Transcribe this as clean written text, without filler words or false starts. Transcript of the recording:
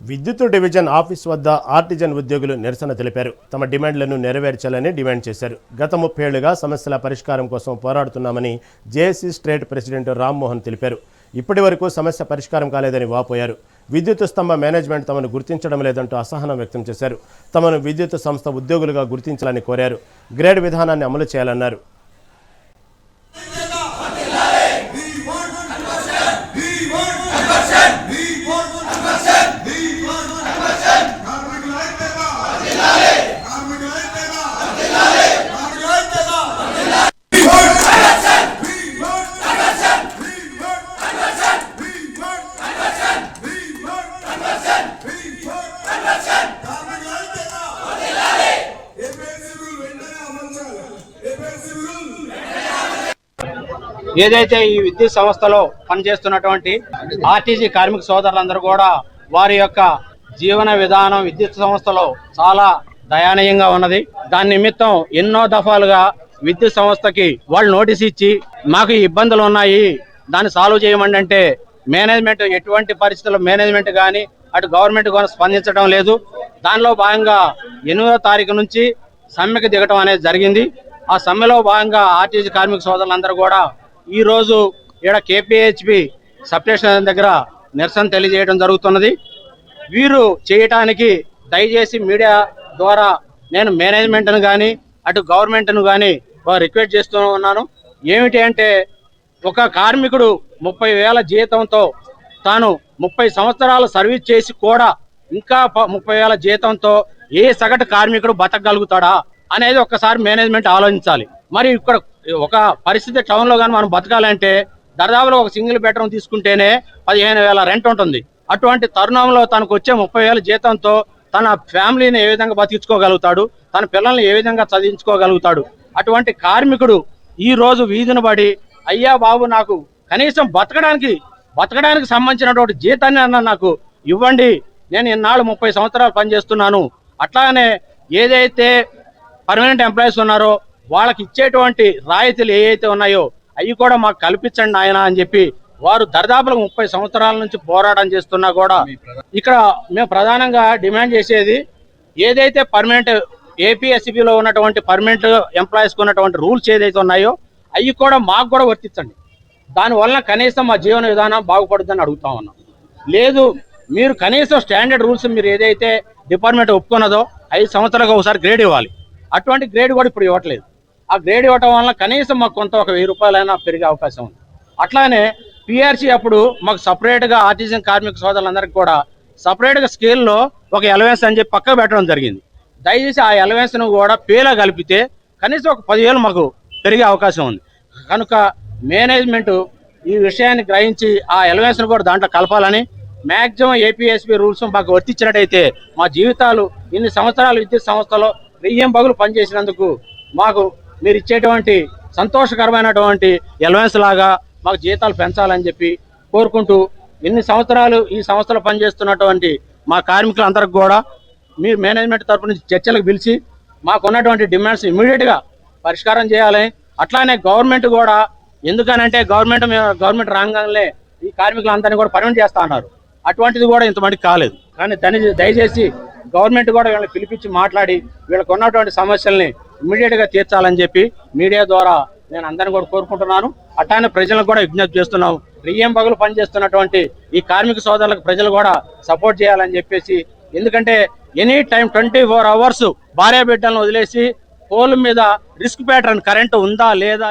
విద్యుత్ division office వద్ద artisan ఉద్యోగులు నిరసన తెలిపారు. తమ డిమాండ్లను నెరవేర్చాలని డిమాండ్ చేశారు. గత 30 ఏళ్లుగా సమస్యల పరిష్కారం కోసం పోరాడుతున్నామని జేఏసీ స్టేట్ ప్రెసిడెంట్ రామ్మోహన్ తెలిపారు. ఇప్పటి వరకు సమస్య పరిష్కారం కాలేదని వాపోయారు. విద్యుత్ స్తంభ మేనేజ్మెంట్ తమను గుర్తించడం లేదంటూ అసహనం వ్యక్తం చేశారు. తమను విద్యుత్ సంస్థ ఉద్యోగులుగా గుర్తించాలని కోరారు. గ్రేడ్ విధానాన్ని అమలు చేయాలన్నారు. ఏదైతే ఈ విద్యుత్ సంస్థలో పనిచేస్తున్నటువంటి ఆర్టీసీ కార్మిక సోదరులందరూ కూడా వారి యొక్క జీవన విధానం విద్యుత్ సంస్థలో చాలా దయనీయంగా ఉన్నది. దాని నిమిత్తం ఎన్నో దఫాలుగా విద్యుత్ సంస్థకి వాళ్ళు నోటీస్ ఇచ్చి మాకు ఇబ్బందులు ఉన్నాయి, దాన్ని సాల్వ్ చేయమండి అంటే మేనేజ్మెంట్ ఎటువంటి పరిస్థితుల్లో మేనేజ్మెంట్ కానీ అటు గవర్నమెంట్ కూడా స్పందించడం లేదు. దానిలో భాగంగా 8వ తారీఖు నుంచి సమ్మెకి దిగటం అనేది జరిగింది. ఆ సమ్మెలో భాగంగా ఆర్టీసీ కార్మిక సోదరులందరూ కూడా ఈ రోజు ఇక్కడ కేపీహెచ్బి సబ్స్టేషన్ దగ్గర నిరసన తెలియజేయడం జరుగుతున్నది. వీరు చేయటానికి దయచేసి మీడియా ద్వారా నేను మేనేజ్మెంట్ను కానీ అటు గవర్నమెంట్ను కానీ రిక్వెస్ట్ చేస్తూ ఉన్నాను. ఏమిటి అంటే ఒక కార్మికుడు 30,000 జీతంతో తాను 30 సంవత్సరాలు సర్వీస్ చేసి కూడా ఇంకా 30,000 జీతంతో ఏ సగటు కార్మికుడు బతకగలుగుతాడా అనేది ఒక్కసారి మేనేజ్మెంట్ ఆలోచించాలి. మరి ఇక్కడ ఒక పరిస్థితి టౌన్లో కానీ మనం బతకాలంటే దాదాపులో ఒక సింగిల్ బెడ్రూమ్ తీసుకుంటేనే 15,000 రెంట్ ఉంటుంది. అటువంటి తరుణంలో తనకు వచ్చే 30,000 జీతంతో తన ఫ్యామిలీని ఏ విధంగా బతికించుకోగలుగుతాడు, తన పిల్లల్ని ఏ విధంగా చదివించుకోగలుగుతాడు? అటువంటి కార్మికుడు ఈ రోజు వీధిని పడి అయ్యా బాబు నాకు కనీసం బతకడానికి సంబంధించినటువంటి జీతాన్ని అన్న నాకు ఇవ్వండి, నేను ఇన్నాళ్ళు 30 సంవత్సరాలు పనిచేస్తున్నాను, అట్లానే ఏదైతే పర్మనెంట్ ఎంప్లాయీస్ ఉన్నారో వాళ్ళకి ఇచ్చేటువంటి రాయితీలు ఏవైతే ఉన్నాయో అవి కూడా మాకు కల్పించండి ఆయన అని చెప్పి వారు దరిదాపులు 30 సంవత్సరాల నుంచి పోరాటం చేస్తున్నా కూడా ఇక్కడ మేము ప్రధానంగా డిమాండ్ చేసేది ఏదైతే పర్మనెంట్ ఏపీఎస్సిబిలో ఉన్నటువంటి పర్మనెంట్ ఎంప్లాయీస్కి ఉన్నటువంటి రూల్స్ ఏదైతే ఉన్నాయో అవి కూడా మాకు కూడా వర్తించండి. దానివల్ల కనీసం మా జీవన విధానం బాగుపడుతుందని అడుగుతా ఉన్నాం. లేదు మీరు కనీసం స్టాండర్డ్ రూల్స్ మీరు ఏదైతే డిపార్ట్మెంట్ ఒప్పుకున్నదో 5 సంవత్సరాలకు ఒకసారి గ్రేడ్ ఇవ్వాలి. అటువంటి గ్రేడ్ కూడా ఇప్పుడు ఇవ్వట్లేదు. ఆ గ్రేడ్ ఇవ్వటం వల్ల కనీసం మాకు కొంత ఒక 1000 రూపాయలైనా పెరిగే అవకాశం ఉంది. అట్లానే పిఆర్సీ అప్పుడు మాకు సపరేట్గా ఆర్టిజన్ కార్మిక సోదరులందరికీ కూడా సపరేట్గా స్కేల్లో ఒక ఎలవెన్స్ అని చెప్పి పక్కకు పెట్టడం జరిగింది. దయచేసి ఆ ఎలవెన్స్ను కూడా పేలా కలిపితే కనీసం ఒక 10,000 మాకు పెరిగే అవకాశం ఉంది. కనుక మేనేజ్మెంట్ ఈ విషయాన్ని గ్రహించి ఆ ఎలవెన్స్ను కూడా దాంట్లో కలపాలని మ్యాక్సిమం ఏపీఎస్బి రూల్స్ మాకు వర్తించినట్టయితే మా జీవితాలు ఇన్ని సంవత్సరాలు విద్యుత్ సంస్థలో 1000 పగులు పనిచేసినందుకు మాకు మీరు ఇచ్చేటువంటి సంతోషకరమైనటువంటి ఎలవెన్స్ లాగా మాకు జీతాలు పెంచాలని చెప్పి కోరుకుంటూ ఇన్ని సంవత్సరాలు ఈ సంస్థలో పనిచేస్తున్నటువంటి మా కార్మికులందరికీ కూడా మీరు మేనేజ్మెంట్ తరపు నుంచి చర్చలకు పిలిచి మాకున్నటువంటి డిమాండ్స్ ఇమీడియట్గా పరిష్కారం చేయాలని, అట్లానే గవర్నమెంట్ కూడా ఎందుకనంటే గవర్నమెంట్ రాగానే ఈ కార్మికులందరినీ కూడా పర్మనెంట్ చేస్తా అన్నారు. అటువంటిది కూడా ఇంతమందికి కాలేదు. కానీ దయచేసి గవర్నమెంట్ కూడా వీళ్ళని పిలిపించి మాట్లాడి వీళ్ళకు ఉన్నటువంటి సమస్యల్ని ఇమ్మీడియట్గా తీర్చాలని చెప్పి మీడియా ద్వారా నేను అందరిని కూడా కోరుకుంటున్నాను. అట్లానే ప్రజలకు కూడా విజ్ఞప్తి చేస్తున్నాం. 1000 పగులు పనిచేస్తున్నటువంటి ఈ కార్మిక సోదరులకు ప్రజలు కూడా సపోర్ట్ చేయాలని చెప్పేసి, ఎందుకంటే ఎనీ టైం 24 అవర్స్ భార్య బిడ్డలను వదిలేసి పోల్ మీద రిస్క్ ప్యాటర్న్ కరెంటు ఉందా లేదా